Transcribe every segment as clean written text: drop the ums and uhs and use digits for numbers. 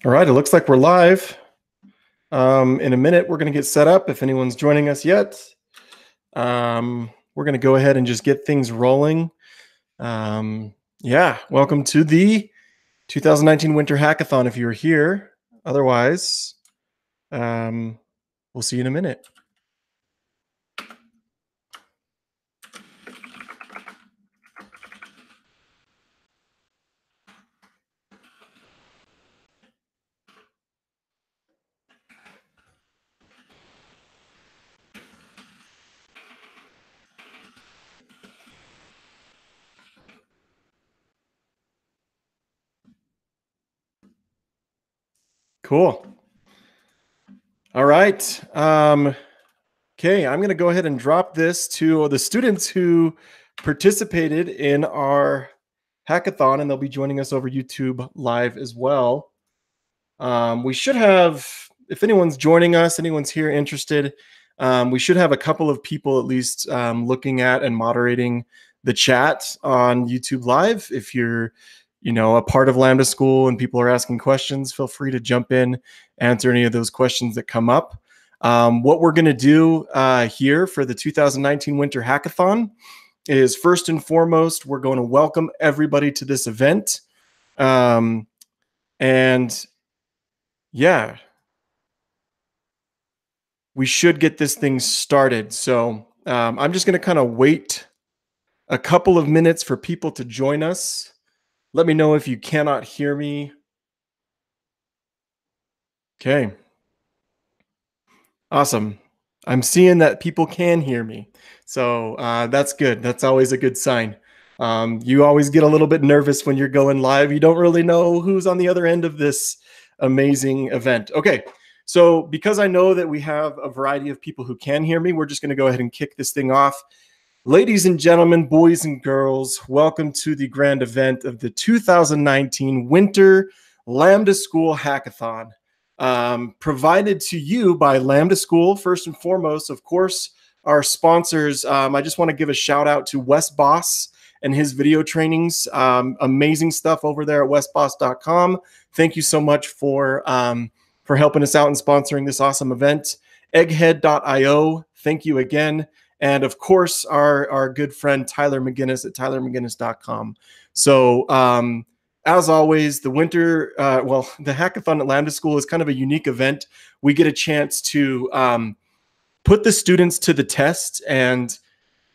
All right, it looks like we're live. In a minute, we're going to get set up if anyone's joining us yet. We're going to go ahead and just get things rolling. Yeah, welcome to the 2019 Winter Hackathon if you're here. Otherwise, we'll see you in a minute. Cool. All right. Okay, I'm going to go ahead and drop this to the students who participated in our hackathon, and they'll be joining us over YouTube Live as well. We should have, if anyone's joining us, anyone's here interested, we should have a couple of people at least looking at and moderating the chat on YouTube Live. If you're a part of Lambda School and people are asking questions, feel free to jump in, answer any of those questions that come up. What we're going to do here for the 2019 Winter Hackathon is, first and foremost, we're going to welcome everybody to this event. And yeah, we should get this thing started. So I'm just going to kind of wait a couple of minutes for people to join us. Let me know if you cannot hear me. Okay. Awesome. I'm seeing that people can hear me. So that's good. That's always a good sign. You always get a little bit nervous when you're going live. You don't really know who's on the other end of this amazing event. Okay. So because I know that we have a variety of people who can hear me, we're just going to go ahead and kick this thing off. Ladies and gentlemen, boys and girls, welcome to the grand event of the 2019 Winter Lambda School Hackathon, provided to you by Lambda School. First and foremost, of course, our sponsors. I just want to give a shout out to Wes Boss and his video trainings. Amazing stuff over there at wesboss.com. Thank you so much for helping us out and sponsoring this awesome event. Egghead.io, thank you again. And of course, our good friend Tyler McGinnis at tylermcginnis.com. So as always, the Hackathon at Lambda School is kind of a unique event. We get a chance to put the students to the test and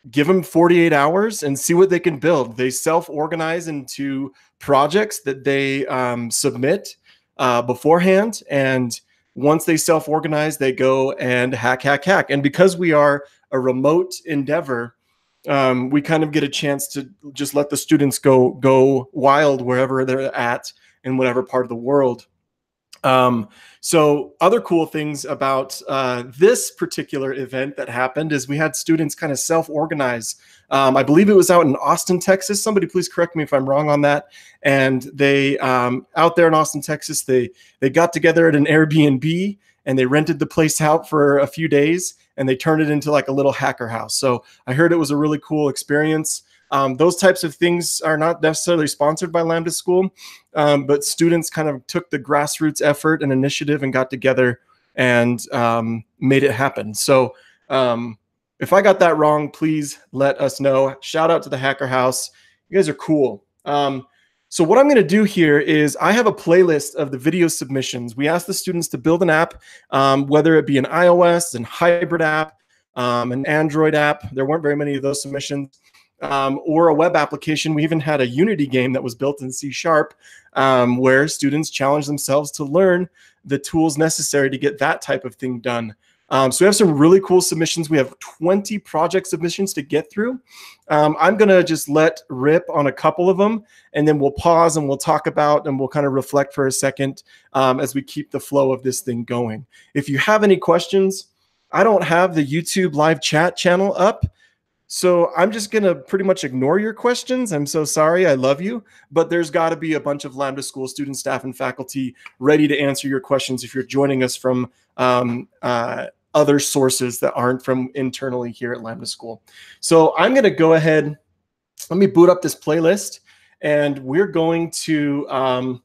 give them 48 hours and see what they can build. They self-organize into projects that they submit beforehand. And once they self-organize, they go and hack. And because we are a remote endeavor, we kind of get a chance to just let the students go wild wherever they're at in whatever part of the world. So other cool things about this particular event that happened is we had students kind of self-organize. I believe it was out in Austin, Texas. Somebody please correct me if I'm wrong on that. And they, out there in Austin, Texas, they got together at an Airbnb and they rented the place out for a few days and they turned it into like a little hacker house. So I heard it was a really cool experience. Those types of things are not necessarily sponsored by Lambda School, but students kind of took the grassroots effort and initiative and got together and made it happen. So if I got that wrong, please let us know. Shout out to the Hacker House. You guys are cool. So what I'm going to do here is I have a playlist of the video submissions. We asked the students to build an app, whether it be an iOS, an hybrid app, an Android app. There weren't very many of those submissions. Or a web application. We even had a Unity game that was built in C#, where students challenge themselves to learn the tools necessary to get that type of thing done. So we have some really cool submissions. We have 20 project submissions to get through. I'm going to just let rip on a couple of them, and then we'll pause and we'll talk about and we'll kind of reflect for a second as we keep the flow of this thing going. If you have any questions, I don't have the YouTube live chat channel up. So I'm just going to pretty much ignore your questions. I'm so sorry. I love you. But there's got to be a bunch of Lambda School students, staff, and faculty ready to answer your questions if you're joining us from other sources that aren't from internally here at Lambda School. So I'm going to go ahead. Let me boot up this playlist. And we're going to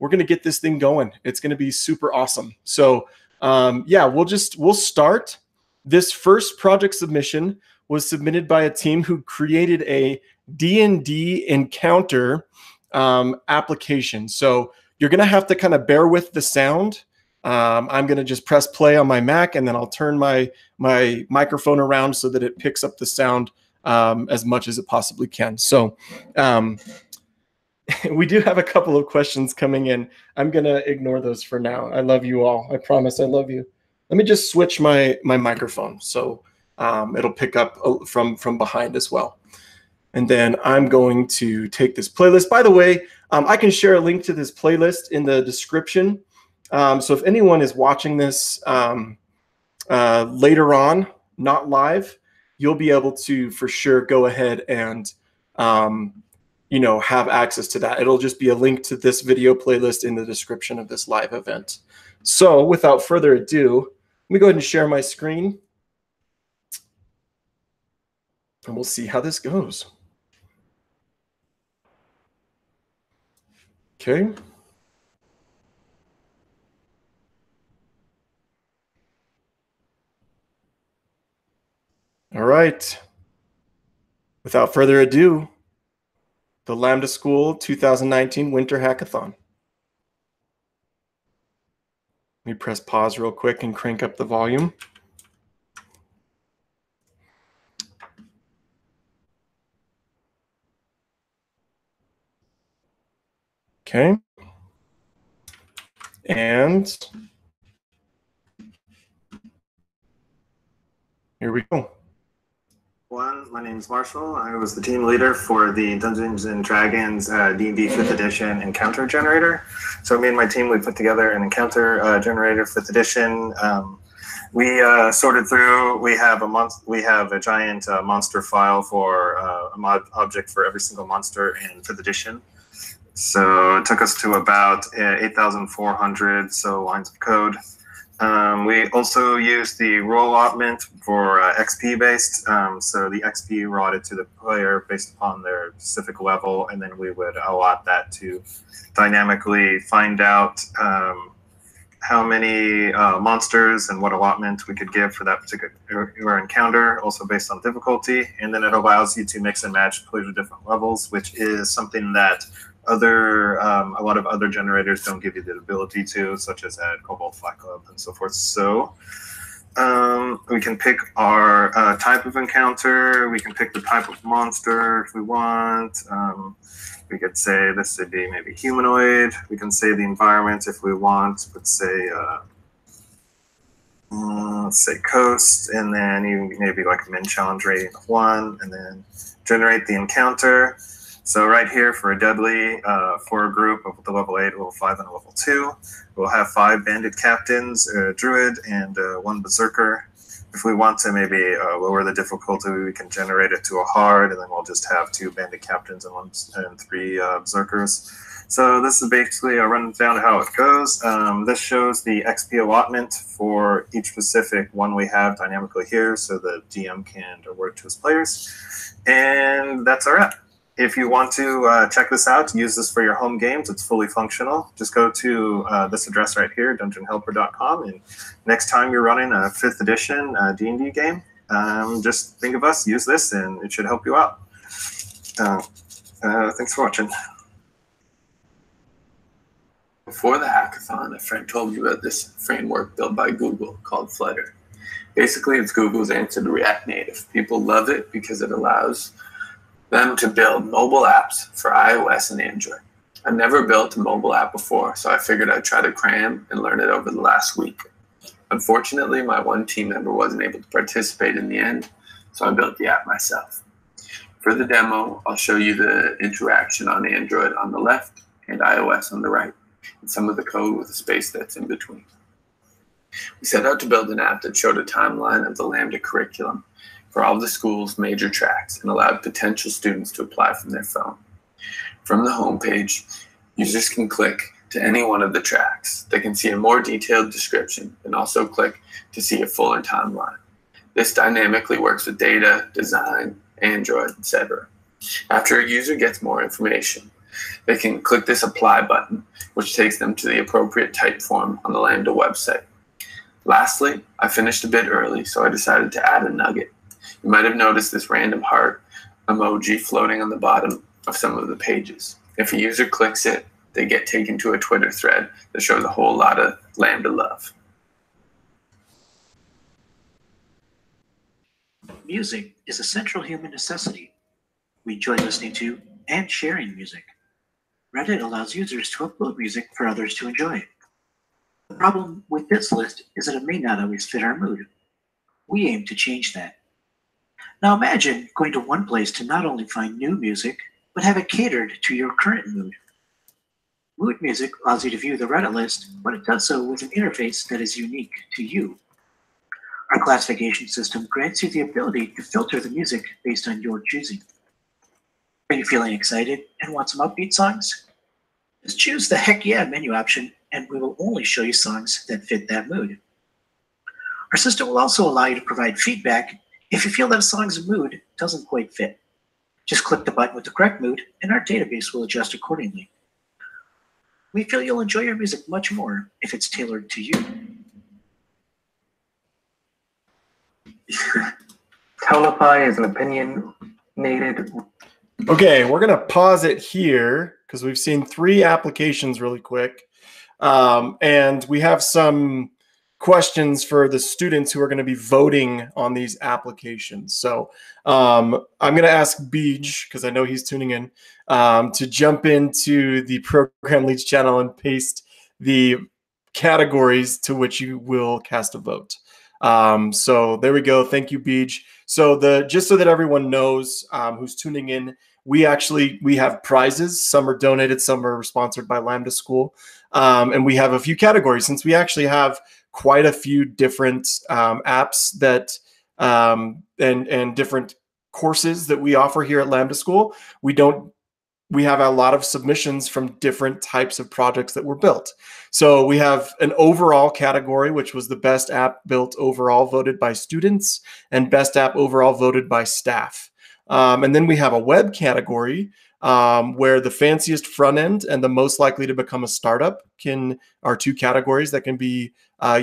we're going to get this thing going. It's going to be super awesome. So yeah, we'll start. This first project submission was submitted by a team who created a D&D Encounter application. So you're going to have to kind of bear with the sound. I'm going to just press play on my Mac, and then I'll turn my microphone around so that it picks up the sound as much as it possibly can. So we do have a couple of questions coming in. I'm going to ignore those for now. I love you all. I promise I love you. Let me just switch my microphone so it'll pick up from behind as well. And then I'm going to take this playlist. By the way, I can share a link to this playlist in the description. So if anyone is watching this later on, not live, you'll be able to for sure go ahead and have access to that. It'll just be a link to this video playlist in the description of this live event. So without further ado, let me go ahead and share my screen, and we'll see how this goes. Okay. All right. Without further ado, the Lambda School 2019 Winter Hackathon. Let me press pause real quick and crank up the volume. Okay. And here we go. My name is Marshall. I was the team leader for the Dungeons & Dragons D&D 5th Edition Encounter Generator. So me and my team, we put together an Encounter Generator 5th Edition. We sorted through. We have a giant monster file for a mod object for every single monster in 5th Edition. So it took us to about 8,400 lines of code. We also use the role allotment for XP based. So the XP were allotted to the player based upon their specific level, and then we would allot that to dynamically find out how many monsters and what allotment we could give for that particular encounter, also based on difficulty. And then it allows you to mix and match players of different levels, which is something that a lot of other generators don't give you the ability to, such as at Cobalt Flat Club and so forth. So we can pick our type of encounter. We can pick the type of monster if we want. We could say this would be maybe humanoid. We can say the environment if we want. Let's say coast, and then you maybe like a min challenge rating of 1, and then generate the encounter. So right here for a deadly, for a group of the level 8, level 5, and a level 2, we'll have 5 bandit captains, a druid, and 1 berserker. If we want to maybe lower the difficulty, we can generate it to a hard, and then we'll just have 2 bandit captains and 3 berserkers. So this is basically a rundown of how it goes. This shows the XP allotment for each specific one we have dynamically here, so the DM can award to his players. And that's our app. If you want to check this out, use this for your home games, it's fully functional. Just go to this address right here, dungeonhelper.com, and next time you're running a 5th edition D&D game, just think of us, use this, and it should help you out. Thanks for watching. Before the hackathon, a friend told me about this framework built by Google called Flutter. Basically, it's Google's answer to React Native. People love it because it allows them to build mobile apps for iOS and Android. I've never built a mobile app before, so I figured I'd try to cram and learn it over the last week. Unfortunately, my one team member wasn't able to participate in the end, so I built the app myself. For the demo, I'll show you the interaction on Android on the left and iOS on the right, and some of the code with the space that's in between. We set out to build an app that showed a timeline of the Lambda curriculum for all the school's major tracks and allowed potential students to apply from their phone. From the homepage, users can click to any one of the tracks. They can see a more detailed description and also click to see a fuller timeline. This dynamically works with data, design, Android, etc. After a user gets more information, they can click this apply button, which takes them to the appropriate type form on the Lambda website. Lastly, I finished a bit early, so I decided to add a nugget. You might have noticed this random heart emoji floating on the bottom of some of the pages. If a user clicks it, they get taken to a Twitter thread that shows a whole lot of Lambda love. Music is a central human necessity. We enjoy listening to and sharing music. Reddit allows users to upload music for others to enjoy. The problem with this list is that it may not always fit our mood. We aim to change that. Now imagine going to one place to not only find new music, but have it catered to your current mood. Mood Music allows you to view the Reddit list, but it does so with an interface that is unique to you. Our classification system grants you the ability to filter the music based on your choosing. Are you feeling excited and want some upbeat songs? Just choose the Heck Yeah menu option, and we will only show you songs that fit that mood. Our system will also allow you to provide feedback if you feel that a song's mood doesn't quite fit. Just click the button with the correct mood, and our database will adjust accordingly. We feel you'll enjoy your music much more if it's tailored to you. Towelify is an opinionated. Okay, we're going to pause it here because we've seen 3 applications really quick. And we have some questions for the students who are going to be voting on these applications. So I'm going to ask Beej, because I know he's tuning in, to jump into the Program Leads channel and paste the categories to which you will cast a vote. So there we go. Thank you, Beej. So just so that everyone knows who's tuning in, we have prizes. Some are donated, some are sponsored by Lambda School. And we have a few categories since we actually have quite a few different apps that and different courses that we offer here at Lambda School. We have a lot of submissions from different types of projects that were built. So we have an overall category, which was the best app built overall voted by students and best app overall voted by staff. And then we have a web category where the fanciest front end and the most likely to become a startup are 2 categories that can be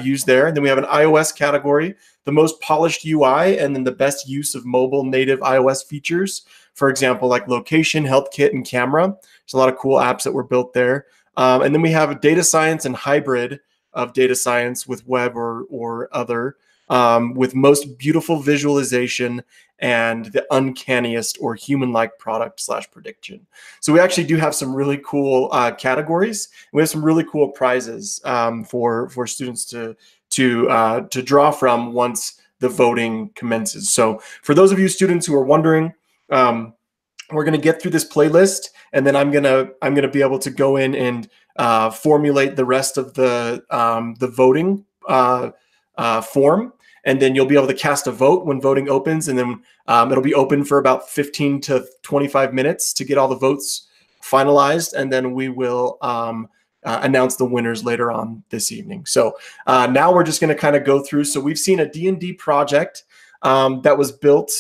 used there. And then we have an iOS category, the most polished UI, and then the best use of mobile native iOS features. For example, like location, health kit, and camera. There's a lot of cool apps that were built there. And then we have a data science and hybrid of data science with web or other, with most beautiful visualization and the uncanniest or human-like product / prediction. So we actually do have some really cool categories. We have some really cool prizes for students to draw from once the voting commences. So for those of you students who are wondering, we're going to get through this playlist, and then I'm gonna be able to go in and formulate the rest of the voting form, and then you'll be able to cast a vote when voting opens, and then it'll be open for about 15 to 25 minutes to get all the votes finalized, and then we will announce the winners later on this evening. So now we're just going to kind of go through. So we've seen a D&D project that was built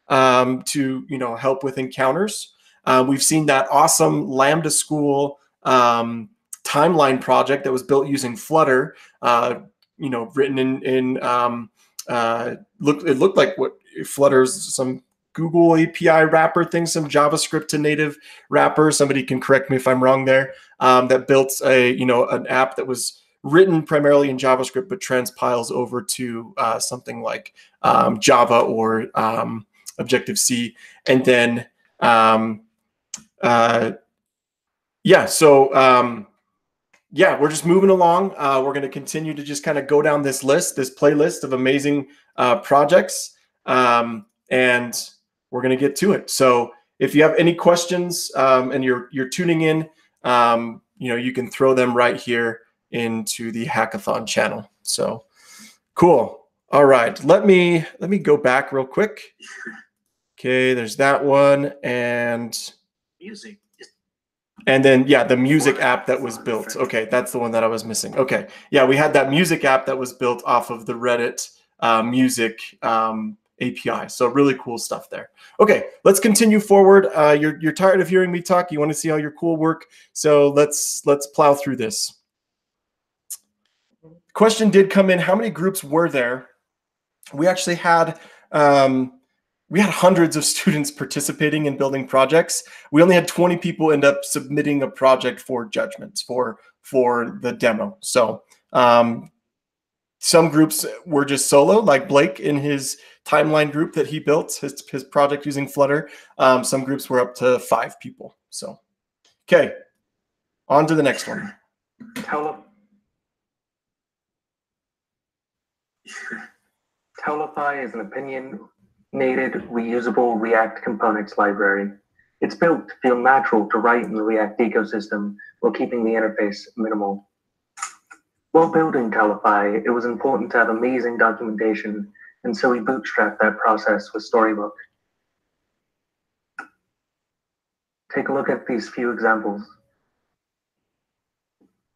to help with encounters. We've seen that awesome Lambda School timeline project that was built using Flutter. Written in it looked like what Flutter's some Google API wrapper thing, some JavaScript to native wrapper. Somebody can correct me if I'm wrong there. That built an app that was written primarily in JavaScript but transpiles over to something like Java or Objective-C, and then we're just moving along. We're going to continue to just kind of go down this playlist of amazing projects, and we're going to get to it. So if you have any questions and you're tuning in, you can throw them right here into the Hackathon channel. So cool. All right, let me go back real quick. Okay, there's that one, and Music. and then the music app that was built. Okay, that's the one that I was missing. Okay, yeah, we had that music app that was built off of the Reddit music API. So really cool stuff there. Okay, let's continue forward. You're tired of hearing me talk. You want to see all your cool work. So let's plow through this. Question did come in. How many groups were there? We actually had hundreds of students participating in building projects. We only had 20 people end up submitting a project for judgments for the demo. So some groups were just solo, like Blake in his timeline group that he built, his project using Flutter. Some groups were up to 5 people. So, okay, on to the next one. Towelify is an opinionated, reusable React components library. It's built to feel natural to write in the React ecosystem while keeping the interface minimal. While building Towelify, it was important to have amazing documentation, and so we bootstrapped that process with Storybook. Take a look at these few examples.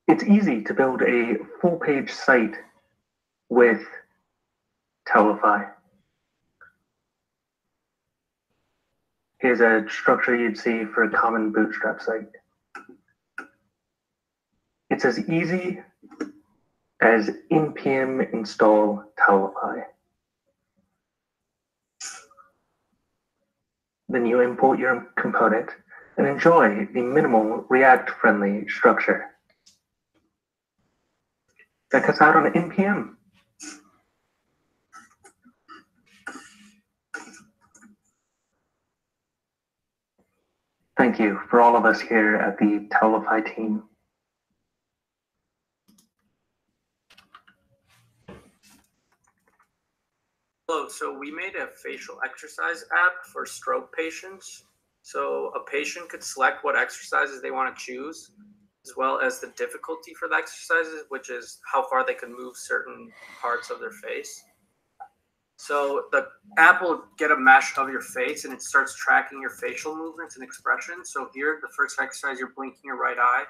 It's easy to build a full-page site with Towelify. Here's a structure you'd see for a common Bootstrap site. It's as easy as npm install Towelify. Then you import your component and enjoy the minimal React-friendly structure. Check us out on npm. Thank you for all of us here at the Towelify team. Hello, so we made a facial exercise app for stroke patients. So a patient could select what exercises they want to choose, as well as the difficulty for the exercises, which is how far they can move certain parts of their face. So the app will get a mesh of your face and it starts tracking your facial movements and expressions. So here, the first exercise, you're blinking your right eye.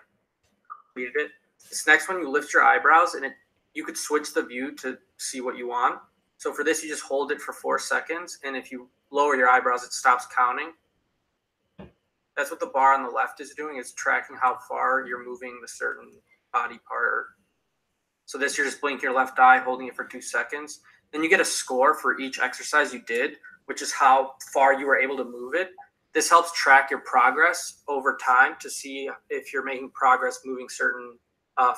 Completed it. This next one, you lift your eyebrows and you could switch the view to see what you want. So for this, you just hold it for 4 seconds. And if you lower your eyebrows, it stops counting. That's what the bar on the left is doing, is tracking how far you're moving the certain body part. So this, you're just blinking your left eye, holding it for 2 seconds. Then you get a score for each exercise you did, which is how far you were able to move it. This helps track your progress over time to see if you're making progress moving certain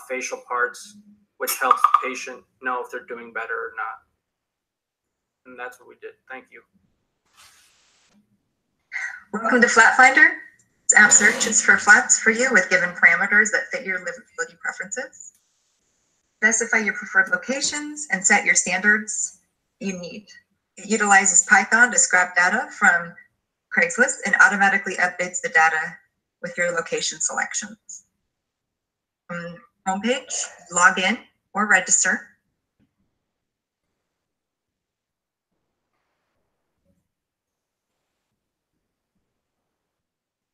facial parts, which helps the patient know if they're doing better or not. And that's what we did. Thank you. Welcome to Flatfinder. This app searches for flats for you with given parameters that fit your livability preferences. Specify your preferred locations and set your standards you need. It utilizes Python to scrap data from Craigslist and automatically updates the data with your location selections. Homepage, log in or register.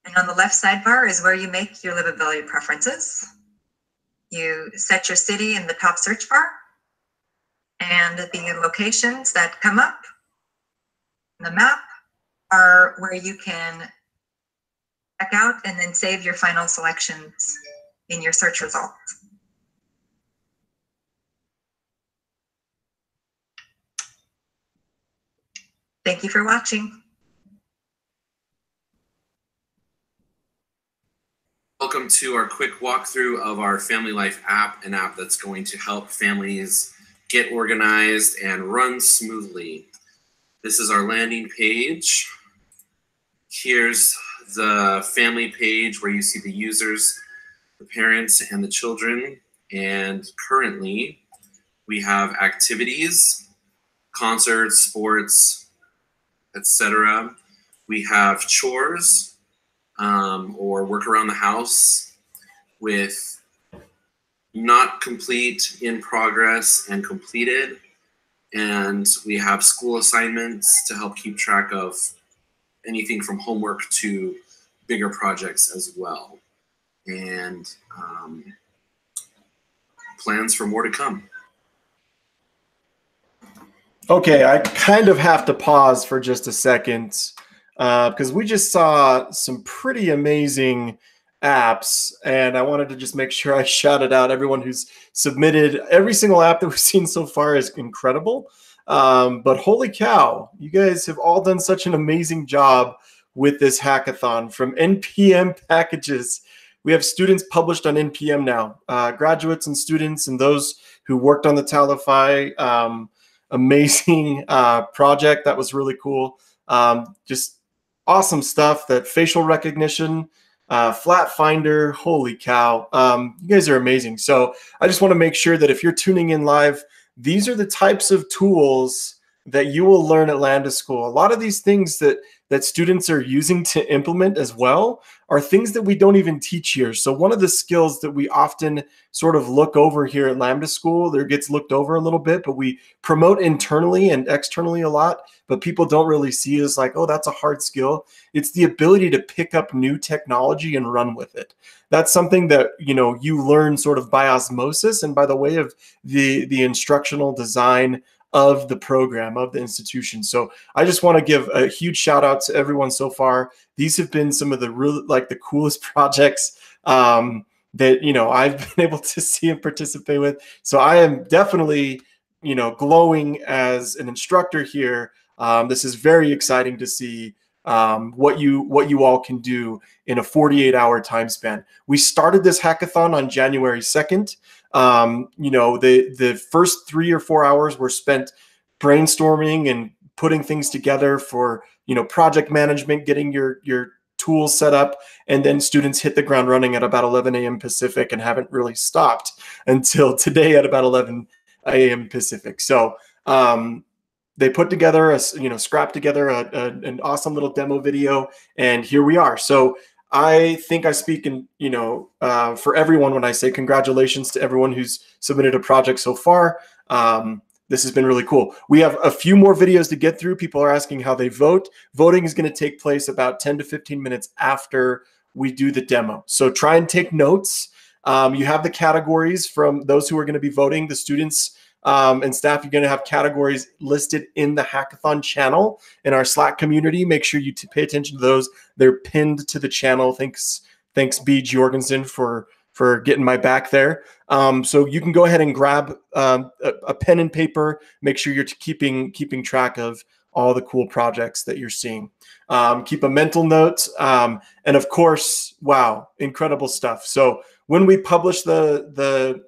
And on the left sidebar is where you make your livability preferences. You set your city in the top search bar, and the locations that come up in the map are where you can check out and then save your final selections in your search results. Thank you for watching. Welcome to our quick walkthrough of our FamilyLife app, an app that's going to help families get organized and run smoothly. This is our landing page. Here's the family page where you see the users, the parents, and the children. And currently, we have activities, concerts, sports, etc. We have chores, or work around the house with not complete, in progress, and completed. And we have school assignments to help keep track of anything from homework to bigger projects as well. And plans for more to come. Okay, I kind of have to pause for just a second because we just saw some pretty amazing apps, and I wanted to just make sure I shouted out everyone who's submitted. Every single app that we've seen so far is incredible. But holy cow, you guys have all done such an amazing job with this hackathon. From NPM packages, we have students published on NPM now, graduates and students and those who worked on the Towelify. Amazing project. That was really cool. Just awesome stuff. That facial recognition, Flatfinder, holy cow. You guys are amazing. So I just want to make sure that if you're tuning in live, these are the types of tools that you will learn at Lambda School. A lot of these things that students are using to implement as well are things that we don't even teach here. So one of the skills that we often sort of look over here at Lambda School, there gets looked over a little bit, but we promote internally and externally a lot, but people don't really see it as like, oh, that's a hard skill. It's the ability to pick up new technology and run with it. That's something that, you know, you learn sort of by osmosis and by the way of the instructional design of the program, of the institution. So I just want to give a huge shout out to everyone so far. These have been some of the really the coolest projects that, you know, I've been able to see and participate with. So I am definitely, you know, glowing as an instructor here. This is very exciting to see what you all can do in a 48-hour time span. We started this hackathon on January 2nd. You know, the first 3 or 4 hours were spent brainstorming and putting things together for, you know, project management, getting your tools set up, and then students hit the ground running at about 11 a.m. Pacific and haven't really stopped until today at about 11 a.m. Pacific. So they put together scrapped together an awesome little demo video, and here we are. So I think I speak in, you know, for everyone when I say congratulations to everyone who's submitted a project so far. This has been really cool. We have a few more videos to get through. People are asking how they vote. Voting is going to take place about 10 to 15 minutes after we do the demo. So try and take notes. You have the categories from those who are going to be voting. The students and staff, you're going to have categories listed in the hackathon channel in our Slack community. Make sure you pay attention to those. They're pinned to the channel. Thanks B. Jorgensen for getting my back there. So you can go ahead and grab a pen and paper. Make sure you're keeping track of all the cool projects that you're seeing. Keep a mental note. And of course, wow, incredible stuff. So when we publish the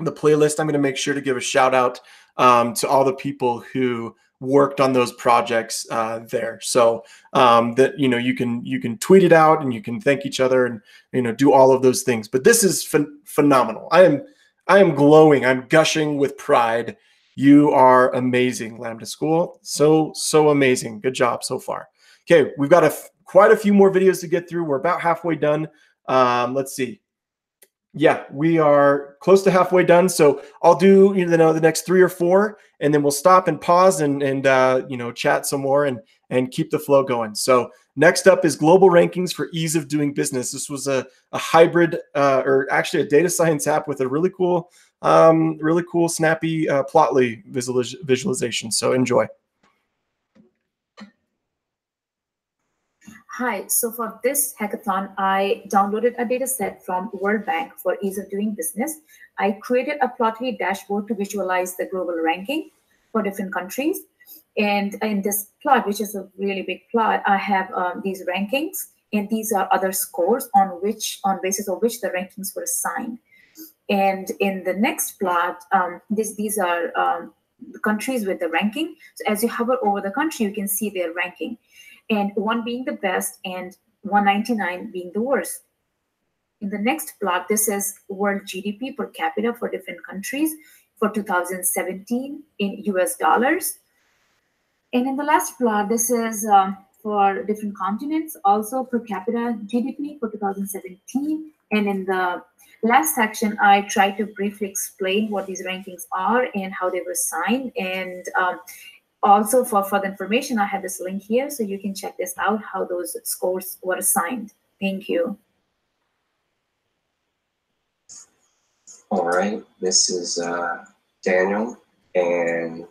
playlist, I'm going to make sure to give a shout out to all the people who worked on those projects there. So that, you know, you can tweet it out and you can thank each other and, you know, do all of those things. But this is phenomenal. I am glowing. I'm gushing with pride. You are amazing, Lambda School. So amazing. Good job so far. Okay, we've got quite a few more videos to get through. We're about halfway done. Let's see. Yeah, we are close to halfway done. So I'll do, you know, the next 3 or 4, and then we'll stop and pause and you know, chat some more and keep the flow going. So next up is global rankings for ease of doing business. This was a hybrid or actually a data science app with a really cool snappy Plotly visualization. So enjoy. Hi, so for this hackathon, I downloaded a data set from World Bank for ease of doing business. I created a Plotly dashboard to visualize the global ranking for different countries. And in this plot, which is a really big plot, I have these rankings, and these are other scores on basis of which the rankings were assigned. And in the next plot, these are the countries with the ranking. So as you hover over the country, you can see their ranking. And 1 being the best and 199 being the worst. In the next plot, this is world GDP per capita for different countries for 2017 in US dollars. And in the last plot, this is for different continents, also per capita GDP for 2017. And in the last section, I tried to briefly explain what these rankings are and how they were assigned. And also, for further information, I have this link here, so you can check this out, how those scores were assigned. Thank you. All right, this is Daniel. and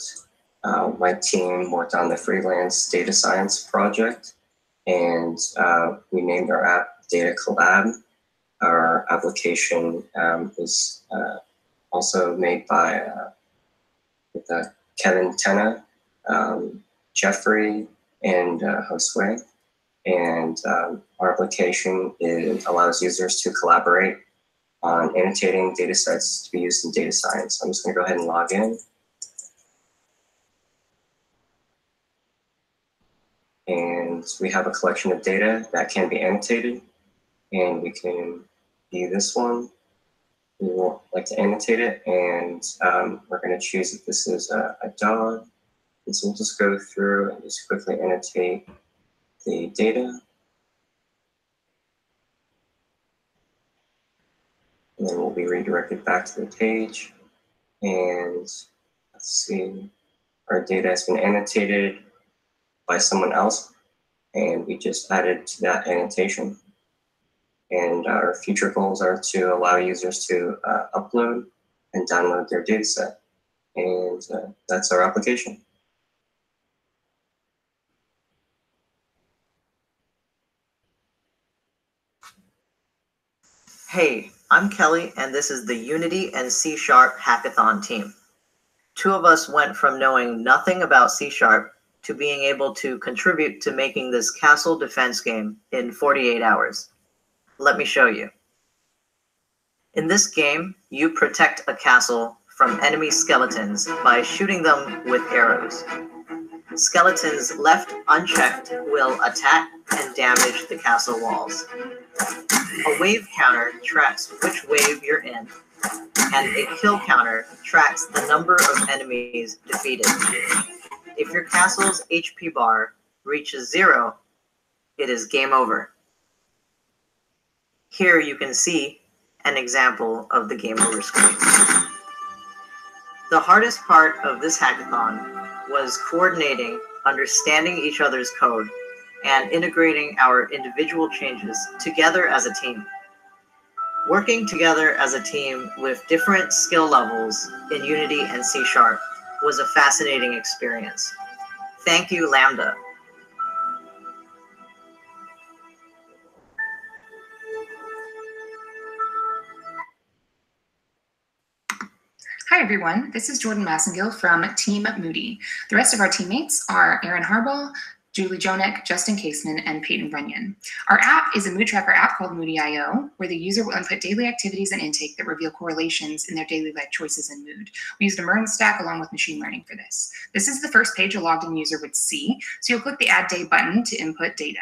my team worked on the freelance data science project, and we named our app DataCollab. Our application was also made by Kevin Tenna, Jeffrey, and Josue. And our application allows users to collaborate on annotating data sets to be used in data science. I'm just going to go ahead and log in. And we have a collection of data that can be annotated. And we can view this one. We will like to annotate it, and we're going to choose if this is a dog. And so we'll just go through and just quickly annotate the data. And then we'll be redirected back to the page. And let's see, our data has been annotated by someone else, and we just added to that annotation. And our future goals are to allow users to upload and download their data set. And that's our application. Hey, I'm Kelly, and this is the Unity and C# Hackathon team. Two of us went from knowing nothing about C# to being able to contribute to making this castle defense game in 48 hours. Let me show you. In this game, you protect a castle from enemy skeletons by shooting them with arrows. Skeletons left unchecked will attack and damage the castle walls. A wave counter tracks which wave you're in, and a kill counter tracks the number of enemies defeated. If your castle's HP bar reaches 0, it is game over. Here you can see an example of the game over screen. The hardest part of this hackathon was coordinating, understanding each other's code, and integrating our individual changes together as a team. Working together as a team with different skill levels in Unity and C# was a fascinating experience. Thank you, Lambda. Hi everyone, this is Jordan Massengill from Team Moody. The rest of our teammates are Aaron Harbaugh, Julie Jonek, Justin Caseman, and Peyton Runyon. Our app is a mood tracker app called Moody.io, where the user will input daily activities and intake that reveal correlations in their daily life choices and mood. We used a MERN stack along with machine learning for this. This is the first page a logged in user would see, so you'll click the Add Day button to input data.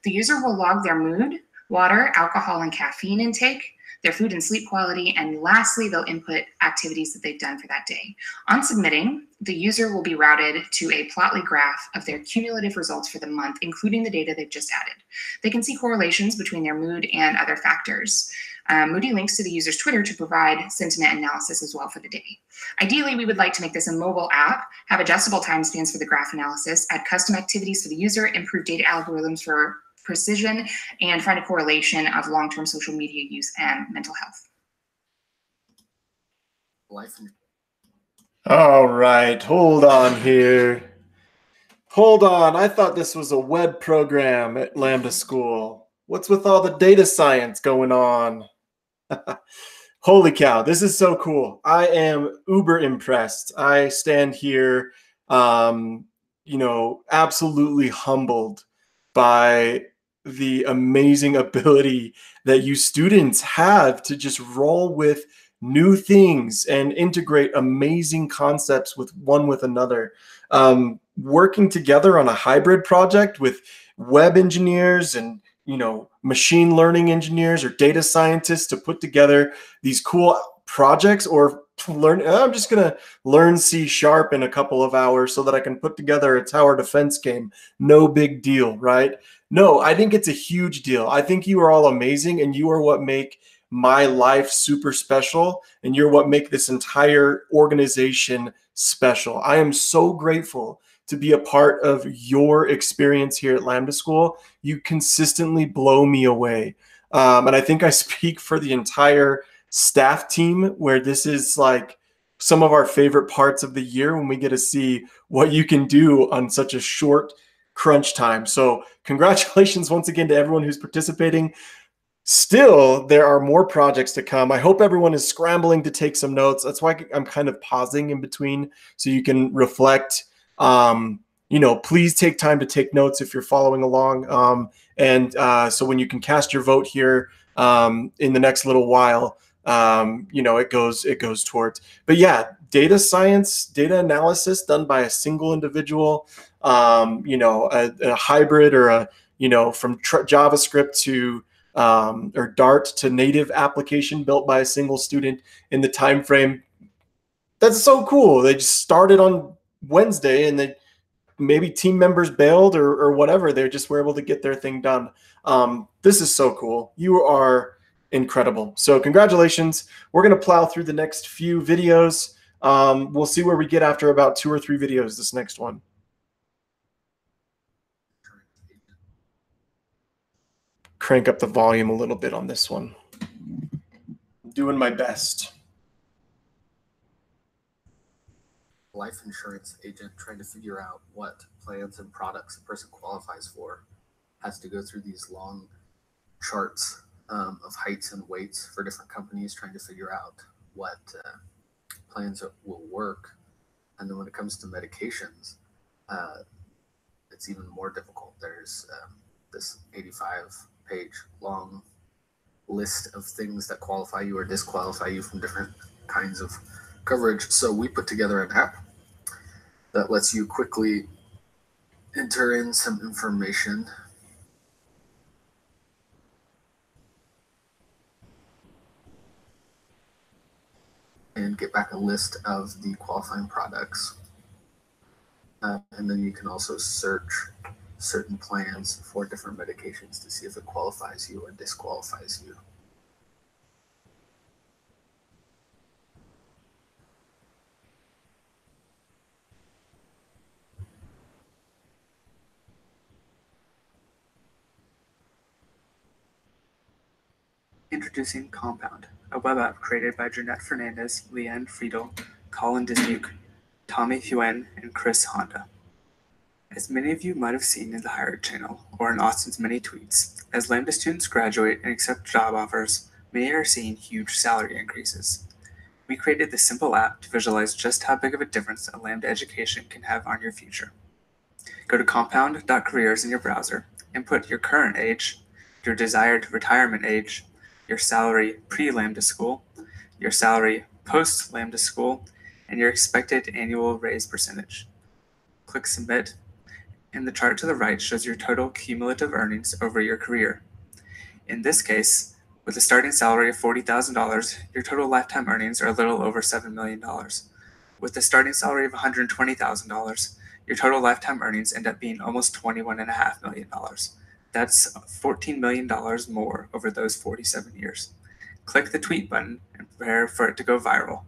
The user will log their mood, water, alcohol, and caffeine intake, their food and sleep quality, and lastly, they'll input activities that they've done for that day. On submitting, the user will be routed to a Plotly graph of their cumulative results for the month, including the data they've just added. They can see correlations between their mood and other factors. Moody links to the user's Twitter to provide sentiment analysis as well for the day. Ideally, we would like to make this a mobile app, have adjustable timespans for the graph analysis, add custom activities for the user, improve data algorithms for precision, and find a correlation of long-term social media use and mental health. All right, hold on here. Hold on, I thought this was a web program at Lambda School. What's with all the data science going on? Holy cow, this is so cool. I am uber impressed. I stand here, absolutely humbled by the amazing ability that you students have to just roll with new things and integrate amazing concepts with another. Working together on a hybrid project with web engineers and machine learning engineers or data scientists to put together these cool projects, or I'm just gonna learn C# in a couple of hours so that I can put together a tower defense game. No big deal, right? No, I think it's a huge deal. I think you are all amazing, and you are what make my life super special, and you're what make this entire organization special. I am so grateful to be a part of your experience here at Lambda School. You consistently blow me away. And I think I speak for the entire staff team, where this is like some of our favorite parts of the year when we get to see what you can do on such a short crunch time. So congratulations once again to everyone who's participating. Still, there are more projects to come. I hope everyone is scrambling to take some notes. That's why I'm kind of pausing in between so you can reflect. You know, please take time to take notes if you're following along. So when you can cast your vote here in the next little while, you know, it goes towards. But yeah, data science, data analysis done by a single individual, you know, a hybrid or a, you know, from JavaScript to or Dart to native application built by a single student in the time frame. That's so cool. They just started on Wednesday and maybe team members bailed or whatever. They just were able to get their thing done. This is so cool. You are incredible. So congratulations. We're going to plow through the next few videos. We'll see where we get after about 2 or 3 videos this next one. Crank up the volume a little bit on this one. I'm doing my best. Life insurance agent trying to figure out what plans and products a person qualifies for has to go through these long charts of heights and weights for different companies, trying to figure out what plans will work. And then when it comes to medications, it's even more difficult. There's this 85-page long list of things that qualify you or disqualify you from different kinds of coverage. So we put together an app that lets you quickly enter in some information and get back a list of the qualifying products. And then you can also search certain plans for different medications to see if it qualifies you or disqualifies you. Introducing Compound, a web app created by Jeanette Fernandez, Leanne Friedel, Colin Dismuke, Tommy Huen, and Chris Honda. As many of you might have seen in the Hired channel or in Austin's many tweets, as Lambda students graduate and accept job offers, many are seeing huge salary increases. We created this simple app to visualize just how big of a difference a Lambda education can have on your future. Go to compound.careers in your browser, input your current age, your desired retirement age, your salary pre-Lambda school, your salary post-Lambda school, and your expected annual raise percentage. Click Submit, and the chart to the right shows your total cumulative earnings over your career. In this case, with a starting salary of $40,000, your total lifetime earnings are a little over $7 million. With a starting salary of $120,000, your total lifetime earnings end up being almost $21.5 million. That's $14 million more over those 47 years. Click the tweet button and prepare for it to go viral.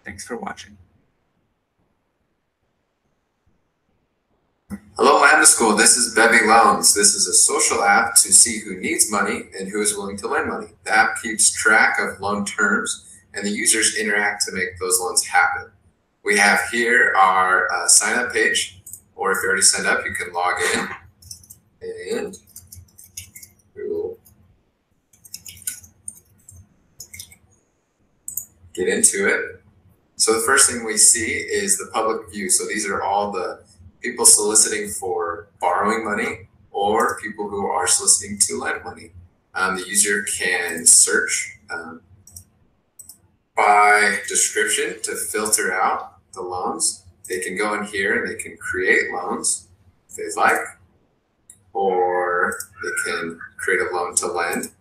Thanks for watching. Hello, Lambda School. This is Bevy Loans. This is a social app to see who needs money and who is willing to lend money. The app keeps track of loan terms, and the users interact to make those loans happen. We have here our sign-up page, or if you already signed up, you can log in, and we will get into it. So the first thing we see is the public view. So these are all the people soliciting for borrowing money or people who are soliciting to lend money. The user can search by description to filter out the loans. They can go in here and they can create loans if they'd like, or they can create a loan to lend.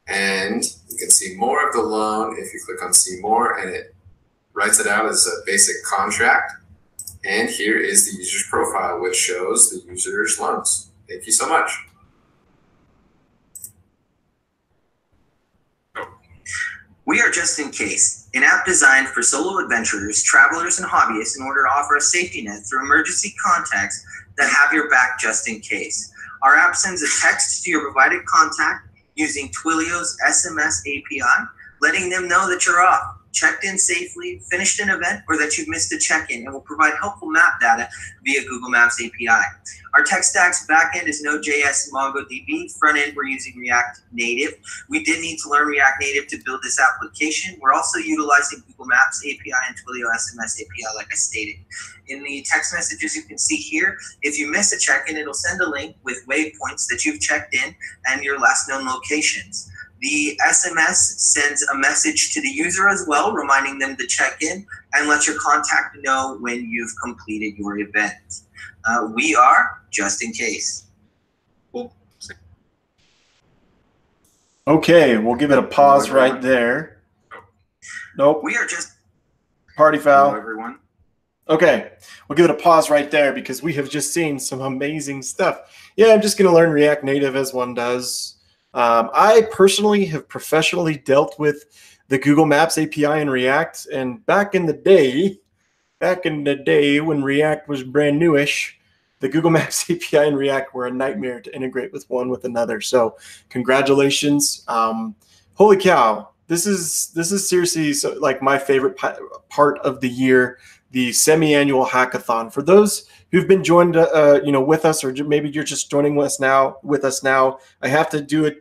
And you can see more of the loan if you click on see more, and it writes it out as a basic contract. And here is the user's profile, which shows the user's loans. Thank you so much. We are Just In Case, an app designed for solo adventurers, travelers, and hobbyists in order to offer a safety net through emergency contacts that have your back just in case. Our app sends a text to your provided contact using Twilio's SMS API, letting them know that you're off checked in safely, finished an event, or that you've missed a check-in, and will provide helpful map data via Google Maps API. Our tech stack's backend is Node.js and MongoDB. Front end, we're using React Native. We did need to learn React Native to build this application. We're also utilizing Google Maps API and Twilio SMS API, like I stated. In the text messages you can see here, if you miss a check-in, it'll send a link with waypoints that you've checked in and your last known locations. The SMS sends a message to the user as well, reminding them to check in and let your contact know when you've completed your event. We are just in case. Okay, we'll give it a pause right there. Nope. We are just party foul. Hello, everyone. Okay, we'll give it a pause right there because we have just seen some amazing stuff. Yeah, I'm just going to learn React Native as one does. I personally have professionally dealt with the Google Maps API in React, and back in the day when React was brand newish, the Google Maps API and React were a nightmare to integrate with one with another. So congratulations. Holy cow. This is seriously like my favorite part of the year, the semi-annual hackathon. For those who've been joined with us, or maybe you're just joining us now, I have to do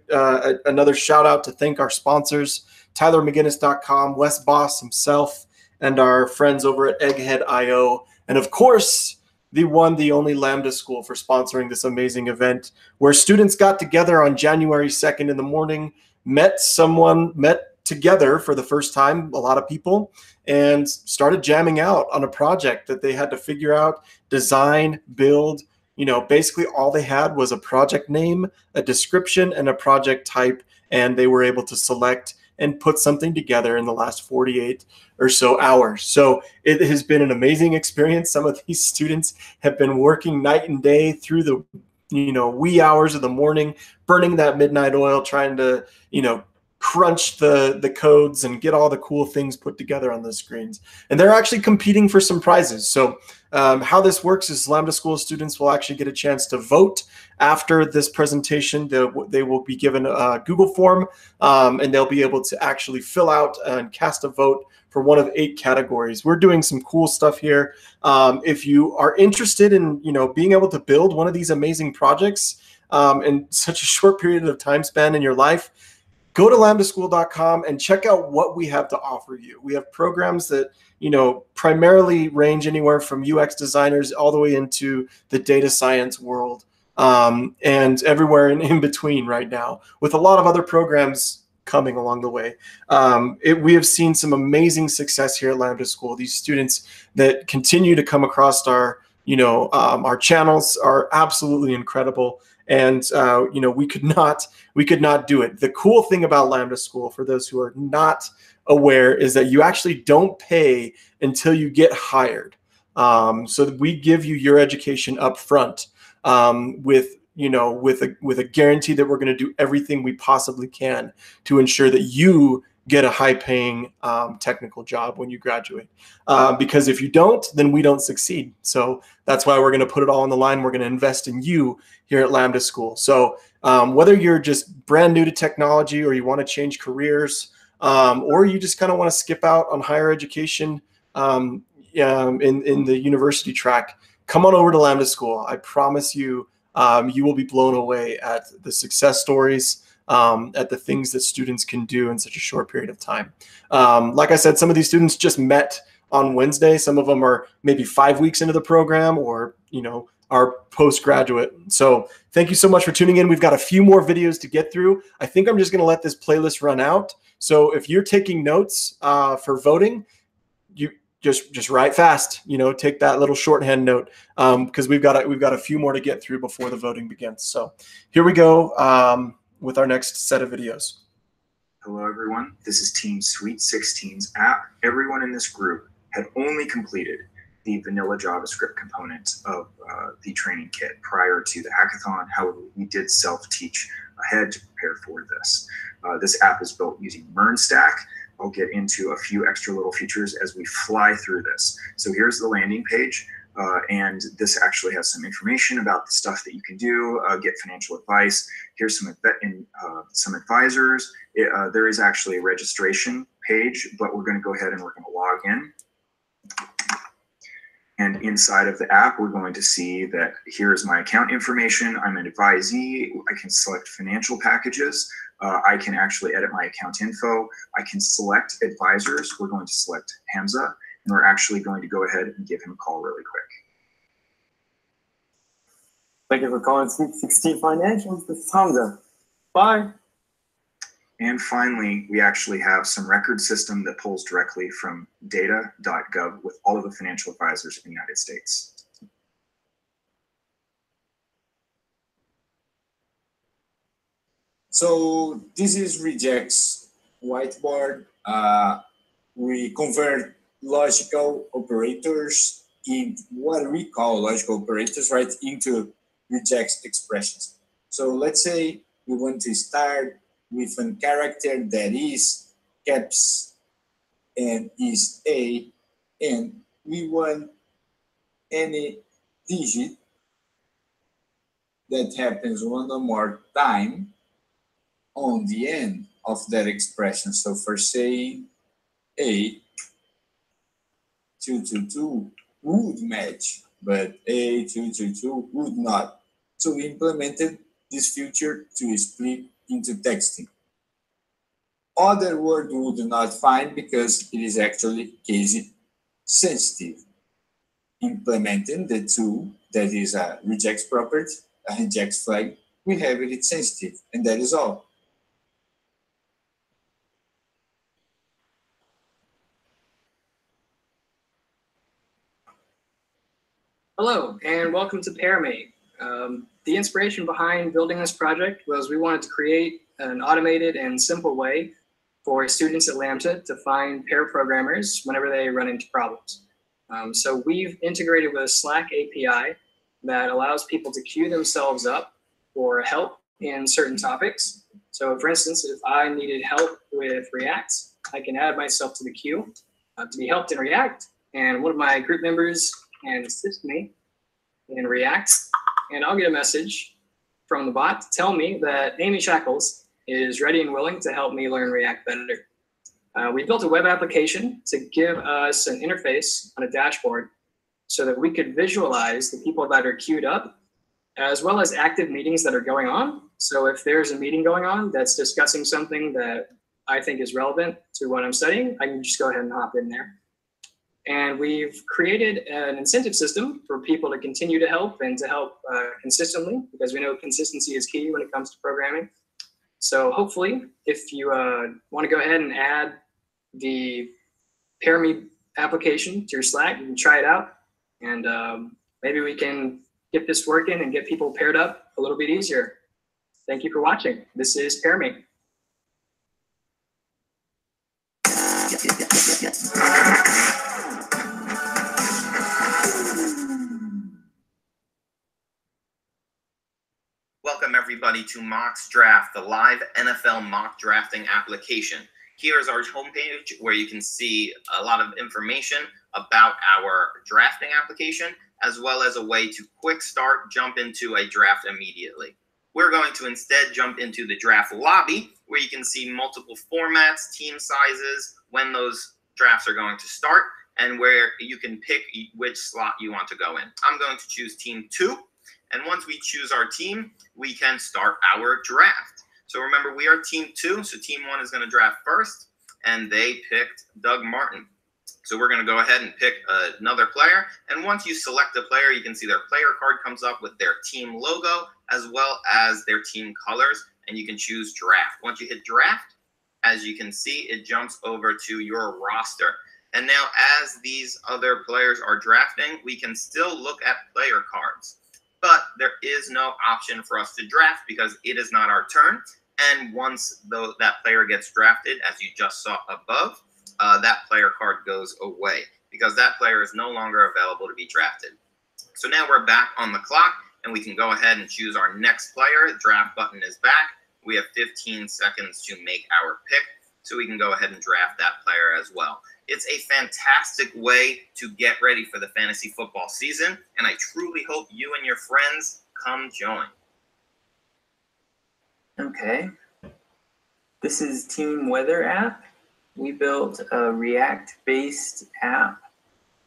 another shout out to thank our sponsors, TylerMcGinnis.com, Wes Boss himself, and our friends over at Egghead.io, and of course, the one, the only Lambda School for sponsoring this amazing event where students got together on January 2nd in the morning, met together for the first time, a lot of people, and started jamming out on a project that they had to figure out, design, build. Basically all they had was a project name, a description, and a project type, and they were able to select and put something together in the last 48 or so hours. So it has been an amazing experience. Some of these students have been working night and day through the wee hours of the morning, burning that midnight oil, trying to crunch the codes and get all the cool things put together on the screens. And they're actually competing for some prizes. So how this works is Lambda School students will actually get a chance to vote after this presentation. They will be given a Google form, and they'll be able to actually fill out and cast a vote for one of 8 categories. We're doing some cool stuff here. If you are interested in being able to build one of these amazing projects in such a short period of time span in your life, go to lambdaschool.com and check out what we have to offer you. We have programs that primarily range anywhere from UX designers all the way into the data science world, and everywhere in between right now, with a lot of other programs coming along the way. We have seen some amazing success here at Lambda School. These students that continue to come across our channels are absolutely incredible. And we could not do it. The cool thing about Lambda School, for those who are not aware, is that you actually don't pay until you get hired. So that we give you your education up front, with a guarantee that we're going to do everything we possibly can to ensure that you get a high-paying technical job when you graduate. Because if you don't, then we don't succeed. So that's why we're going to put it all on the line. We're going to invest in you here at Lambda School. So whether you're just brand new to technology, or you want to change careers, or you just kind of want to skip out on higher education in the university track, come on over to Lambda School. I promise you, you will be blown away at the success stories, at the things that students can do in such a short period of time. Like I said, some of these students just met on Wednesday. Some of them are maybe 5 weeks into the program, or are postgraduate. So thank you so much for tuning in. We've got a few more videos to get through. I think I'm just going to let this playlist run out. So if you're taking notes for voting, you just write fast. Take that little shorthand note, because we've got a few more to get through before the voting begins. So here we go with our next set of videos. Hello, everyone. This is Team Sweet 16's app. Everyone in this group had only completed the vanilla JavaScript component of the training kit prior to the hackathon. However, we did self-teach ahead to prepare for this. This app is built using MERNstack. I'll get into a few extra little features as we fly through this. So here's the landing page. And this actually has some information about the stuff that you can do, get financial advice. Here's some advisors. There is actually a registration page, but we're going to go ahead and we're going to log in. And inside of the app, we're going to see that here's my account information. I'm an advisee. I can select financial packages. I can actually edit my account info. I can select advisors. We're going to select Hamza, and we're actually going to go ahead and give him a call really quick. Thank you for calling 16 Financials. This is Hamza. Bye. And finally, we actually have some record system that pulls directly from data.gov with all of the financial advisors in the United States. So this is Reject's whiteboard. We convert logical operators in what we call logical operators, right, into Reject's expressions. So let's say we want to start with a character that is caps and is A, and we want any digit that happens one or more time on the end of that expression. So for saying A, 222 would match, but A, 222 would not. So we implemented this feature to split into texting. Other word would not find because it is actually case sensitive. Implementing the tool that is a rejects property, a rejects flag, we have it sensitive, and that is all. Hello, and welcome to PairMe. The inspiration behind building this project was we wanted to create an automated and simple way for students at Lambda to find pair programmers whenever they run into problems. So we've integrated with a Slack API that allows people to queue themselves up for help in certain topics. So for instance, if I needed help with React, I can add myself to the queue to be helped in React, and one of my group members can assist me in React, and I'll get a message from the bot to tell me that Amy Shackles is ready and willing to help me learn React better. We built a web application to give us an interface on a dashboard so that we could visualize the people that are queued up, as well as active meetings that are going on. So if there's a meeting going on that's discussing something that I think is relevant to what I'm studying, I can just go ahead and hop in there. And we've created an incentive system for people to continue to help and to help consistently, because we know consistency is key when it comes to programming. So hopefully, if you want to go ahead and add the PairMe application to your Slack, you can try it out. And maybe we can get this working and get people paired up a little bit easier. Thank you for watching. This is PairMe. Welcome everybody to MOXDraft, the live NFL mock drafting application. Here's our homepage where you can see a lot of information about our drafting application, as well as a way to quick start, jump into a draft immediately. We're going to instead jump into the draft lobby, where you can see multiple formats, team sizes, when those drafts are going to start, and where you can pick which slot you want to go in. I'm going to choose team 2. And once we choose our team, we can start our draft. So remember, we are team 2, so team 1 is going to draft first, and they picked Doug Martin. So we're going to go ahead and pick another player, and once you select a player, you can see their player card comes up with their team logo, as well as their team colors, and you can choose draft. Once you hit draft, as you can see, it jumps over to your roster. And now, as these other players are drafting, we can still look at player cards. But there is no option for us to draft because it is not our turn. And once that player gets drafted, as you just saw above, that player card goes away because that player is no longer available to be drafted. So now we're back on the clock and we can go ahead and choose our next player. The draft button is back. We have 15 seconds to make our pick. so we can go ahead and draft that player as well. It's a fantastic way to get ready for the fantasy football season, and I truly hope you and your friends come join. Okay. This is Team Weather app. We built a React-based app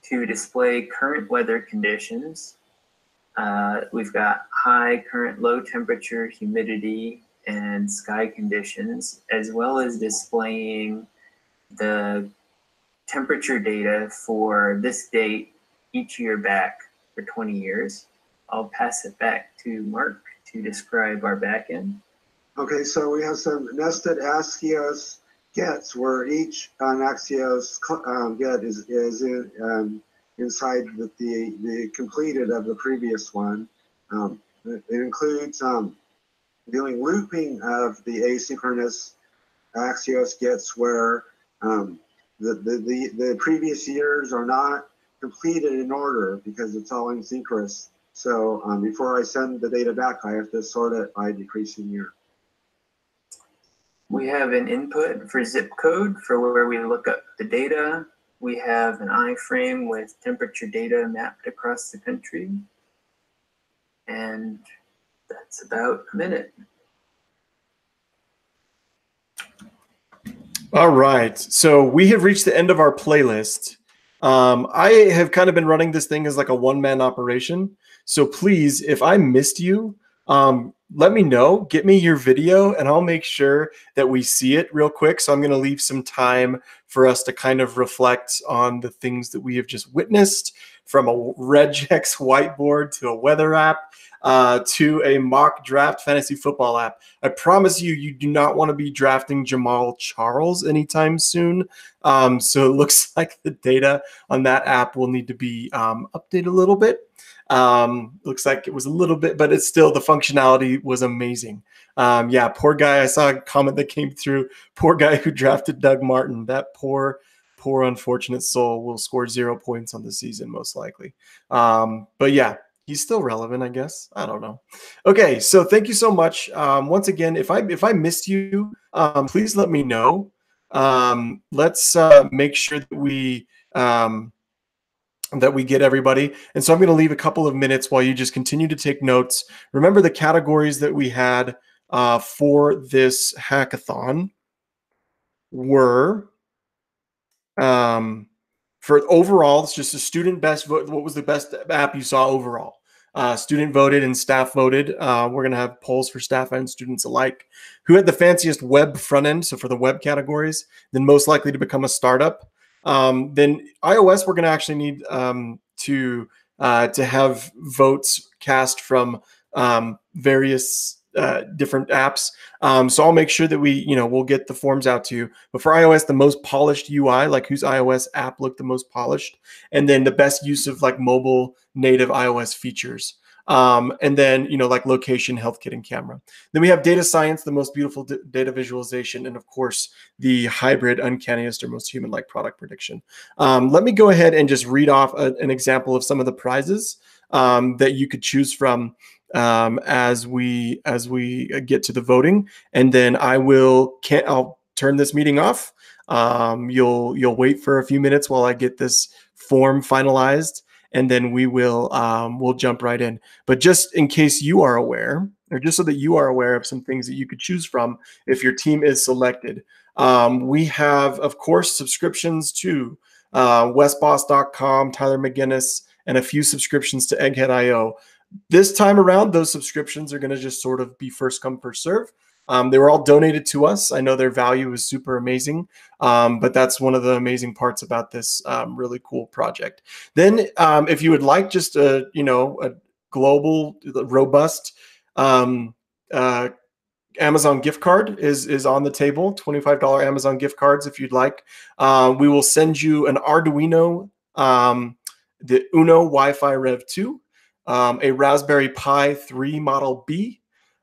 to display current weather conditions. We've got high, current, low temperature, humidity, and sky conditions, as well as displaying the temperature data for this date each year back for 20 years. I'll pass it back to Mark to describe our backend. Okay, so we have some nested Axios gets where each Axios get is inside the completed of the previous one. It includes doing looping of the asynchronous Axios gets where the previous years are not completed in order because it's all asynchronous. So before I send the data back, I have to sort it by decreasing year. We have an input for zip code for where we look up the data. We have an iframe with temperature data mapped across the country. And that's about a minute. All right, so we have reached the end of our playlist. I have kind of been running this thing as like a one-man operation. So please, if I missed you, let me know, get me your video, and I'll make sure that we see it real quick. So I'm going to leave some time for us to kind of reflect on the things that we have just witnessed, from a regex whiteboard to a weather app to a mock draft fantasy football app. I promise you, you do not want to be drafting Jamal Charles anytime soon. So it looks like the data on that app will need to be updated a little bit. Looks like it was a little bit, but it's still, the functionality was amazing. Yeah, poor guy. I saw a comment that came through. Poor guy who drafted Doug Martin. That poor unfortunate soul will score 0 points on the season, most likely. But yeah, he's still relevant, I guess. I don't know. Okay, so thank you so much. Once again, if I missed you, please let me know. Let's make sure that we get everybody. And so I'm going to leave a couple of minutes while you just continue to take notes. Remember the categories that we had for this hackathon were, for overall, it's just a student best vote. What was the best app you saw overall? Student voted and staff voted. We're going to have polls for staff and students alike. Who had the fanciest web front end? So for the web categories, then most likely to become a startup. Then iOS, we're going to actually need to have votes cast from various different apps. So I'll make sure that we'll get the forms out to you. But for iOS, the most polished UI, like whose iOS app looked the most polished, and then the best use of like mobile native iOS features. And then, like location, health kit, and camera. Then we have data science, the most beautiful data visualization, and of course, the hybrid, uncanniest, or most human-like product prediction. Let me go ahead and just read off an example of some of the prizes that you could choose from as we get to the voting, and then I'll turn this meeting off. You'll wait for a few minutes while I get this form finalized, and then we'll jump right in. But just in case you are aware, or just so that you are aware of some things that you could choose from if your team is selected, we have, of course, subscriptions to westboss.com, Tyler McGinnis, and a few subscriptions to Egghead.io. This time around, those subscriptions are going to just sort of be first come, first serve. They were all donated to us. I know their value is super amazing, but that's one of the amazing parts about this really cool project. Then if you would like just a global, robust Amazon gift card is on the table, $25 Amazon gift cards if you'd like. We will send you an Arduino, the Uno Wi-Fi Rev 2, a Raspberry Pi 3 Model B,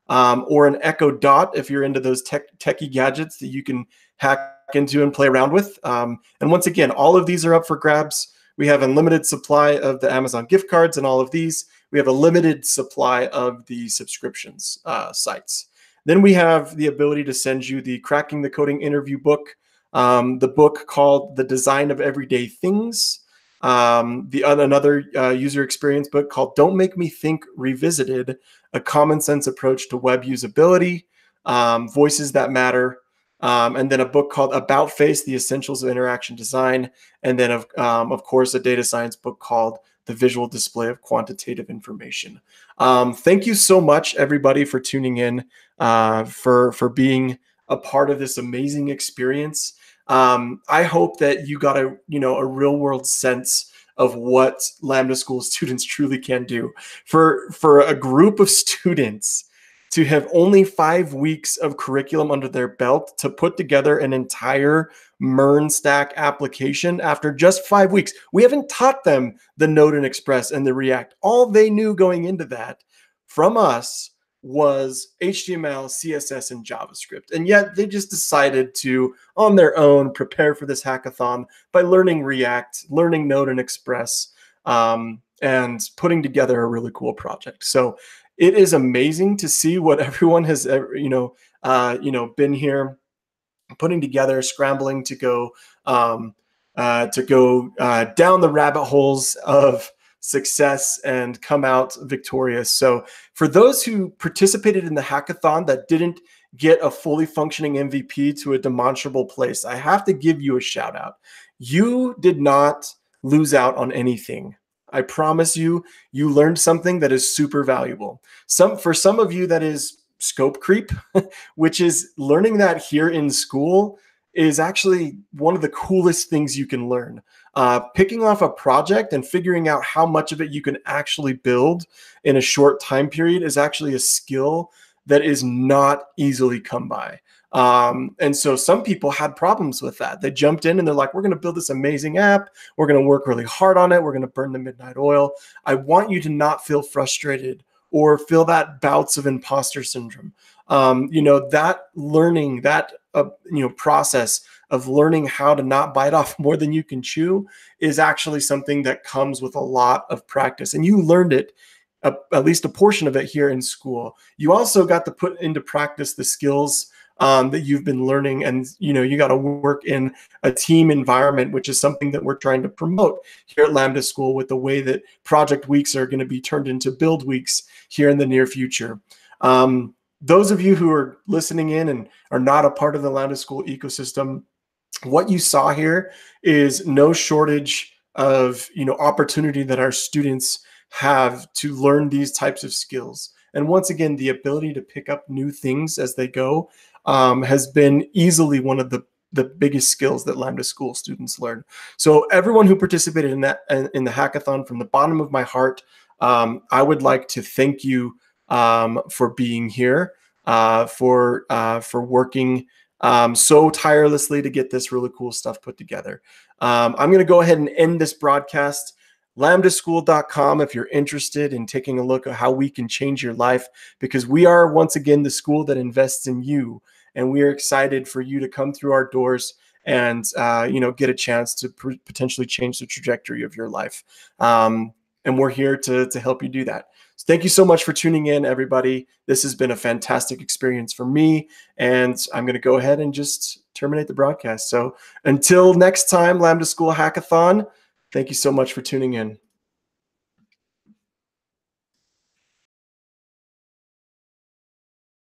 or an Echo Dot if you're into those techie gadgets that you can hack into and play around with. And once again, all of these are up for grabs. We have unlimited supply of the Amazon gift cards and all of these. We have a limited supply of the subscriptions sites. Then we have the ability to send you the Cracking the Coding interview book, the book called The Design of Everyday Things, another user experience book called Don't Make Me Think Revisited, A Common Sense Approach to Web Usability, Voices That Matter, and then a book called About Face, The Essentials of Interaction Design, and then of course a data science book called The Visual Display of Quantitative Information. Thank you so much, everybody, for tuning in, for being a part of this amazing experience. I hope that you got a real world sense of what Lambda School students truly can do. For a group of students to have only 5 weeks of curriculum under their belt to put together an entire MERN stack application after just 5 weeks. We haven't taught them the Node and Express and the React. All they knew going into that from us was HTML, CSS, and JavaScript. And yet they just decided to, on their own, prepare for this hackathon by learning React, learning Node and Express, and putting together a really cool project. So it is amazing to see what everyone has, been here putting together, scrambling to go down the rabbit holes of success and come out victorious. So for those who participated in the hackathon that didn't get a fully functioning MVP to a demonstrable place, I have to give you a shout out. You did not lose out on anything. I promise you, you learned something that is super valuable. For some of you, that is scope creep, which is learning that here in school is actually one of the coolest things you can learn. Picking off a project and figuring out how much of it you can actually build in a short time period is actually a skill that is not easily come by. And so some people had problems with that. They jumped in and they're like, we're going to build this amazing app. We're going to work really hard on it. We're going to burn the midnight oil. I want you to not feel frustrated or feel that bouts of imposter syndrome. That learning, that process of learning how to not bite off more than you can chew is actually something that comes with a lot of practice. And you learned it, at least a portion of it here in school. You also got to put into practice the skills that you've been learning, and you got to work in a team environment, which is something that we're trying to promote here at Lambda School with the way that project weeks are going to be turned into build weeks here in the near future. Those of you who are listening in and are not a part of the Lambda School ecosystem, what you saw here is no shortage of opportunity that our students have to learn these types of skills. And once again, the ability to pick up new things as they go has been easily one of the biggest skills that Lambda School students learn. So everyone who participated in the hackathon, from the bottom of my heart, I would like to thank you for being here, for working so tirelessly to get this really cool stuff put together. I'm going to go ahead and end this broadcast. Lambdaschool.com if you're interested in taking a look at how we can change your life, because we are, once again, the school that invests in you, and we are excited for you to come through our doors and get a chance to potentially change the trajectory of your life. And we're here to help you do that. So thank you so much for tuning in, everybody. This has been a fantastic experience for me, and I'm going to go ahead and just terminate the broadcast. So until next time, Lambda School Hackathon, thank you so much for tuning in.